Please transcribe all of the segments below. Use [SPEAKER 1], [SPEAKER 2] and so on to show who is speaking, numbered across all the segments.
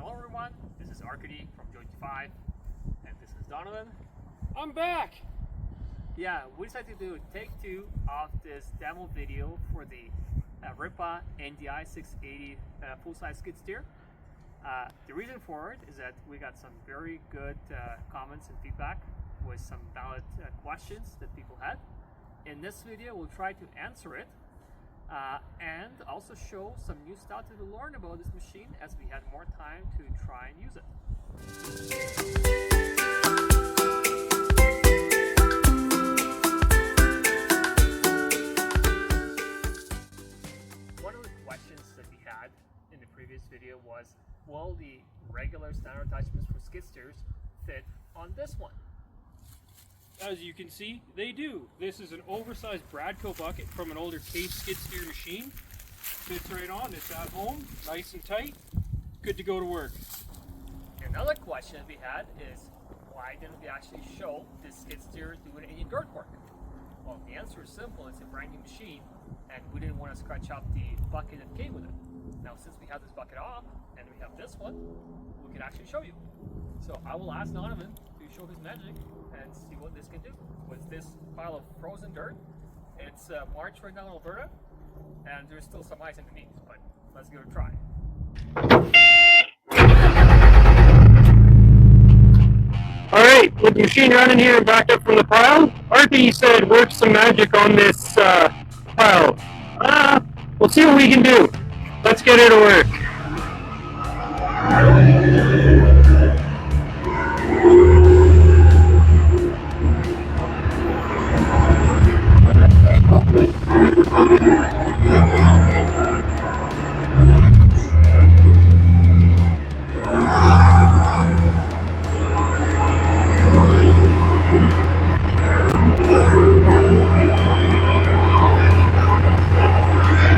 [SPEAKER 1] Hello everyone, this is Arkady from JoyT5, and this is Donovan.
[SPEAKER 2] I'm back!
[SPEAKER 1] Yeah, we decided to do take 2 of this demo video for the Rippa NDI680 full-size skid steer. The reason for it is that we got some very good comments and feedback with some valid questions that people had. In this video, we'll try to answer it and also show some new stuff to learn about this machine as we had more time to try and use it. One of the questions that we had in the previous video was, will the regular standard attachments for skid steers fit on this one?
[SPEAKER 2] As you can see, they do. This is an oversized Bradco bucket from an older case skid steer machine. Fits right on, it's at home, nice and tight, good to go to work.
[SPEAKER 1] Another question we had is, why didn't we actually show this skid steer doing any dirt work? Well, the answer is simple. It's a brand new machine, and we didn't want to scratch up the bucket that came with it. Now, since we have this bucket off, and we have this one, we can actually show you. So I will ask Donovan to show his magic and see what this can do with this pile of frozen dirt. It's March right now in Alberta, and there's still some ice underneath, but let's give it a try.
[SPEAKER 3] Alright, with the machine running here and backed up from the pile, Arkady said work some magic on this pile. We'll see what we can do. Let's get her to work.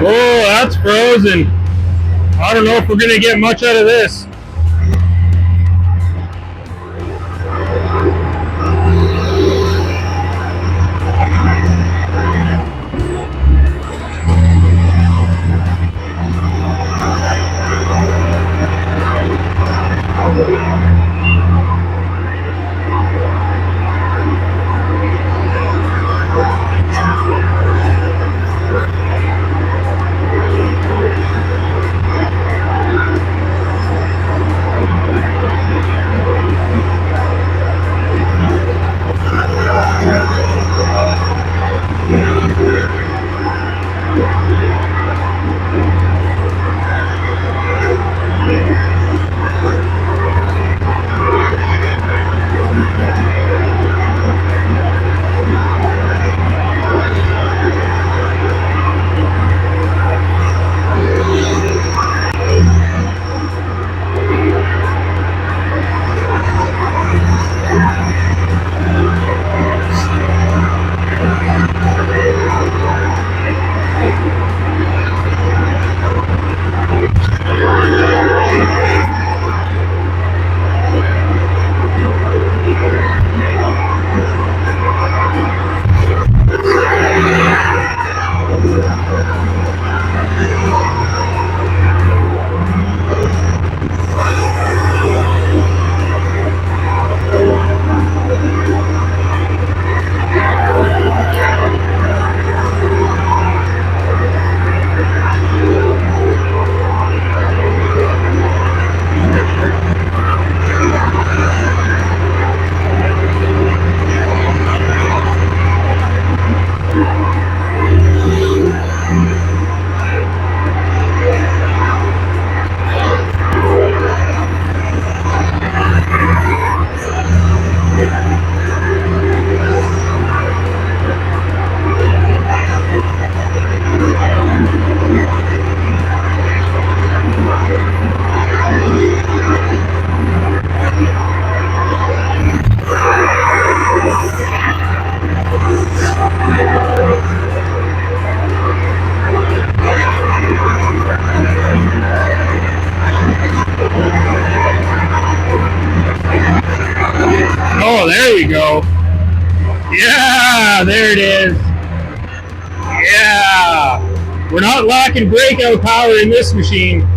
[SPEAKER 3] Oh, that's frozen. I don't know if we're going to get much out of this. Oh, there we go. Yeah, there it is. Yeah. We're not lacking breakout power in this machine.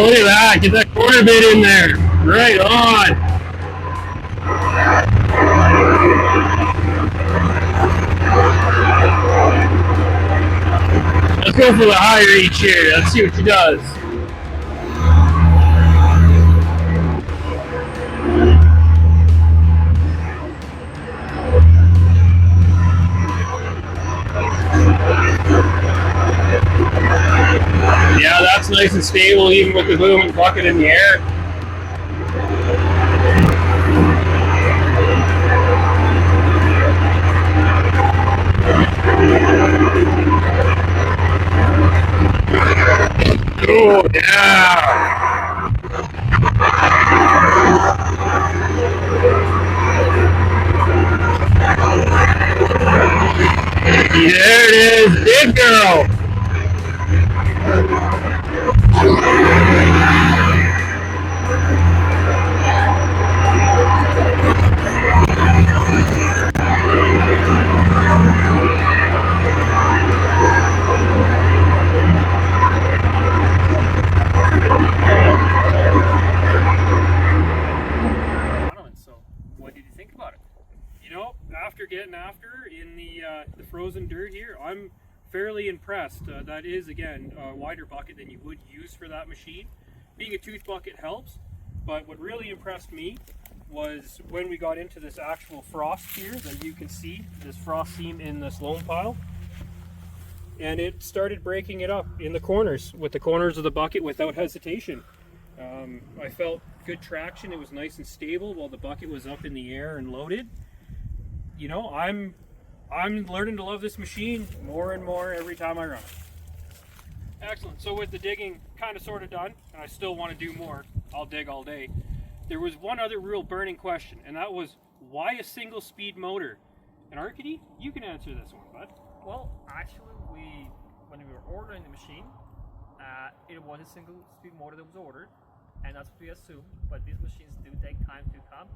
[SPEAKER 3] look at that. Get that corner bit in there. Right on. Let's go for the higher each here. Let's see what she does. Yeah, that's nice and stable even with the boom and bucket in the air. Oh, yeah. There it is, big girl.
[SPEAKER 1] So, what did you think about it?
[SPEAKER 2] You know, after getting after in the frozen dirt here, I'm fairly impressed. That is, again, a wider bucket than you would use for that machine. Being a tooth bucket helps, but what really impressed me was when we got into this actual frost here that you can see, this frost seam in this loam pile, and it started breaking it up in the corners, with the corners of the bucket without hesitation. I felt good traction. It was nice and stable while the bucket was up in the air and loaded. You know, I'm learning to love this machine more and more every time I run it. Excellent. So with the digging kind of sort of done, and I still want to do more, I'll dig all day. There was one other real burning question, and that was, why a single speed motor? And Arkady, you can answer this one, bud.
[SPEAKER 1] Well, actually, when we were ordering the machine, it was a single speed motor that was ordered, and that's what we assumed, but these machines do take time to come.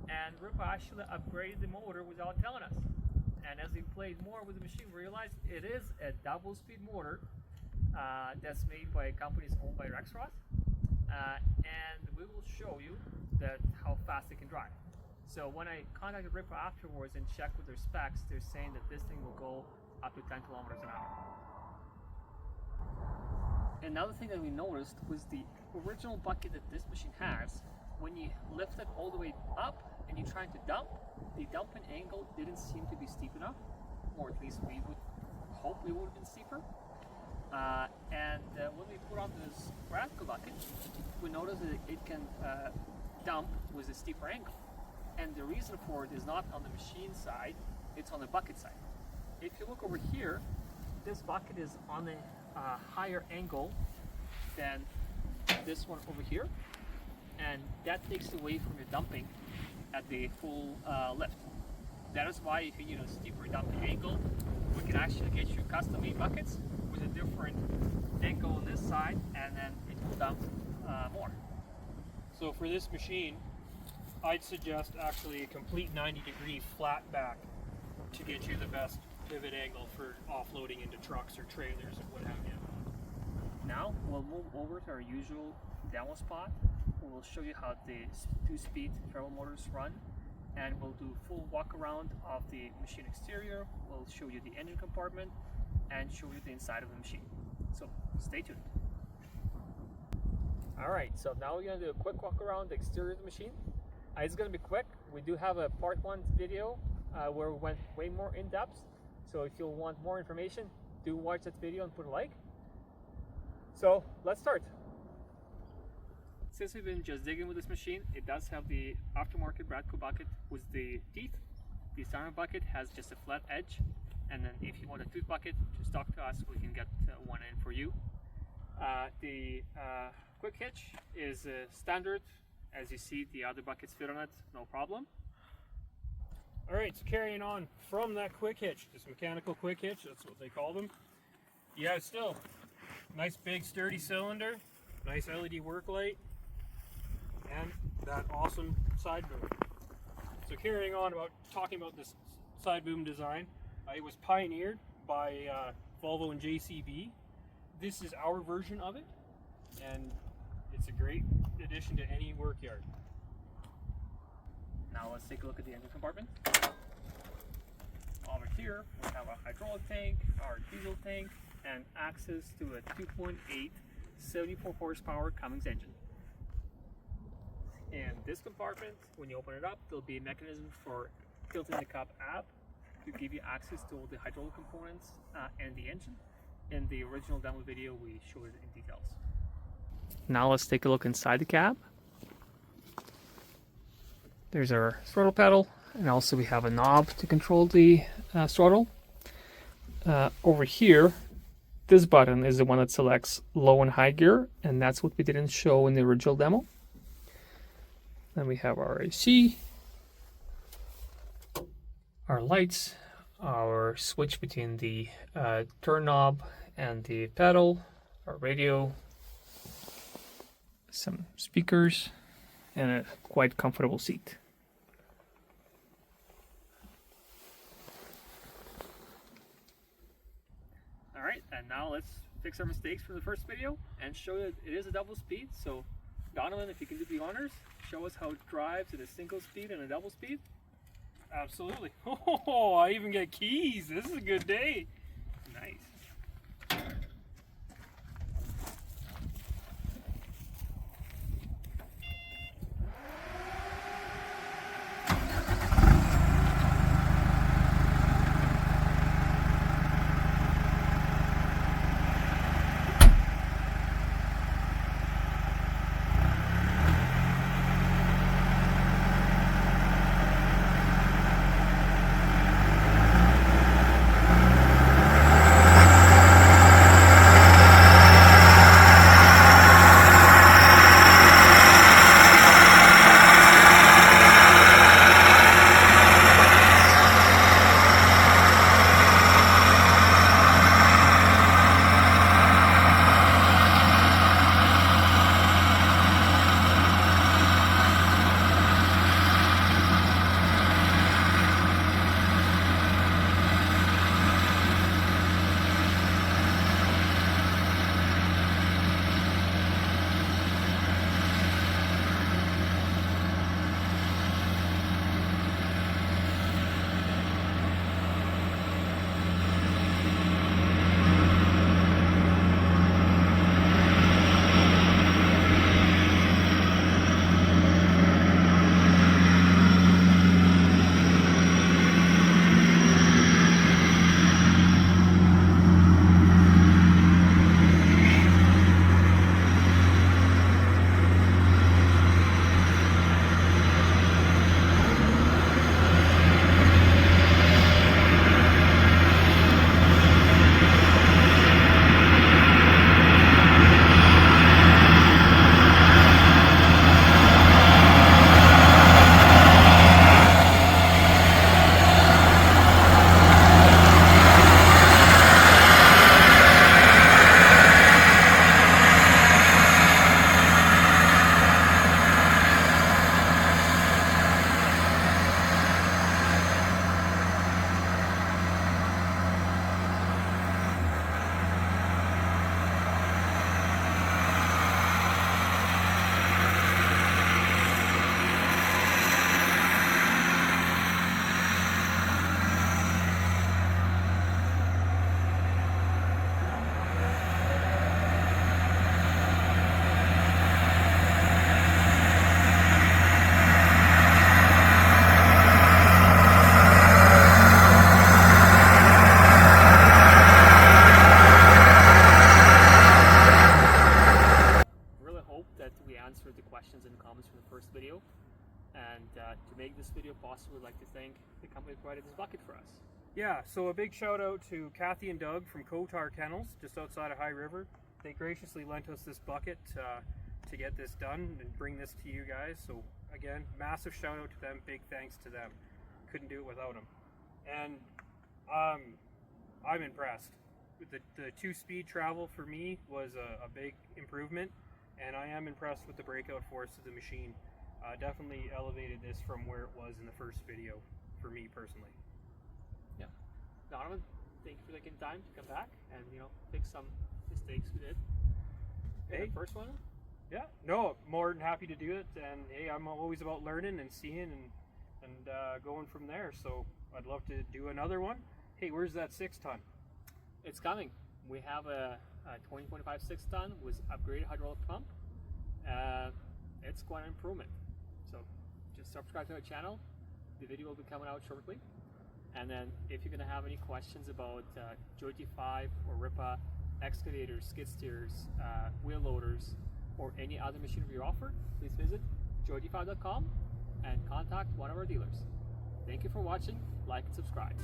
[SPEAKER 1] And Rippa actually upgraded the motor without telling us. And as we played more with the machine, we realized it is a double speed motor that's made by companies owned by Rexroth. And we will show you how fast it can drive. So when I contacted Rippa afterwards and checked with their specs, they're saying that this thing will go up to 10 kilometers an hour. Another thing that we noticed was the original bucket that this machine has. When you lift it all the way up and you're trying to dump, the dumping angle didn't seem to be steep enough, or at least we would hope it would have been steeper. When we put on this Bradco bucket, we noticed that it can dump with a steeper angle. And the reason for it is not on the machine side, it's on the bucket side. If you look over here, this bucket is on a higher angle than this one over here, and that takes away from your dumping at the full lift. That is why if you need a steeper dumping angle, we can actually get you custom-made buckets with a different angle on this side, and then it will dump more.
[SPEAKER 2] So for this machine, I'd suggest actually a complete 90-degree flat back to get you the best pivot angle for offloading into trucks or trailers or what have you.
[SPEAKER 1] Now we'll move over to our usual demo spot. We'll show you how the 2-speed travel motors run, and we'll do full walk around of the machine exterior. We'll show you the engine compartment and show you the inside of the machine. So stay tuned. Alright, so now we're going to do a quick walk around the exterior of the machine. It's going to be quick. We do have a part 1 video where we went way more in depth. So if you want more information, do watch that video and put a like. So let's start. Since we've been just digging with this machine, it does have the aftermarket Bradco bucket with the teeth. The standard bucket has just a flat edge, and then if you want a tooth bucket, just talk to us, we can get one in for you. The quick hitch is standard. As you see, the other buckets fit on it, no problem.
[SPEAKER 2] Alright, so carrying on from that quick hitch, this mechanical quick hitch, that's what they call them. You have still nice big sturdy cylinder, nice LED work light, and that awesome side boom. So carrying on talking about this side boom design, it was pioneered by Volvo and JCB. This is our version of it, and It's a great addition to any work yard.
[SPEAKER 1] Now let's take a look at the engine compartment. Over here, we have a hydraulic tank, our diesel tank, and access to a 2.8 74 horsepower Cummins engine. In this compartment, when you open it up, there'll be a mechanism for tilting the cab up to give you access to all the hydraulic components and the engine. In the original demo video, we showed it in details. Now let's take a look inside the cab. There's our throttle pedal, and also we have a knob to control the throttle. Over here, this button is the one that selects low and high gear, and that's what we didn't show in the original demo. Then we have our AC, our lights, our switch between the turn knob and the pedal, our radio, some speakers, and a quite comfortable seat. Alright, and now let's fix our mistakes from the first video and show you it is a double speed. So Donovan, if you can do the honors, show us how it drives at a single speed and a double speed.
[SPEAKER 2] Absolutely. Oh, I even get keys. This is a good day.
[SPEAKER 1] Nice. To make this video possible, we'd like to thank the company that provided this bucket for us.
[SPEAKER 2] Yeah, so a big shout out to Kathy and Doug from Kotar Kennels, just outside of High River. They graciously lent us this bucket to get this done and bring this to you guys. So again, massive shout out to them, big thanks to them. Couldn't do it without them. And I'm impressed. The 2-speed travel for me was a big improvement, and I am impressed with the breakout force of the machine. Definitely elevated this from where it was in the first video for me personally.
[SPEAKER 1] Yeah. Donovan, thank you for taking time to come back and fix some mistakes we did.
[SPEAKER 2] Hey.
[SPEAKER 1] The first one,
[SPEAKER 2] Yeah, no, more than happy to do it. And hey, I'm always about learning and seeing and going from there. So I'd love to do another one. Hey, where's that 6-ton?
[SPEAKER 1] It's coming. We have a 2025 6-ton with upgraded hydraulic pump. It's quite an improvement. So just subscribe to our channel. The video will be coming out shortly. And then if you're going to have any questions about JoyT5 or Rippa excavators, skid steers, wheel loaders, or any other machinery we offer, please visit JoyT5.com and contact one of our dealers. Thank you for watching. Like and subscribe.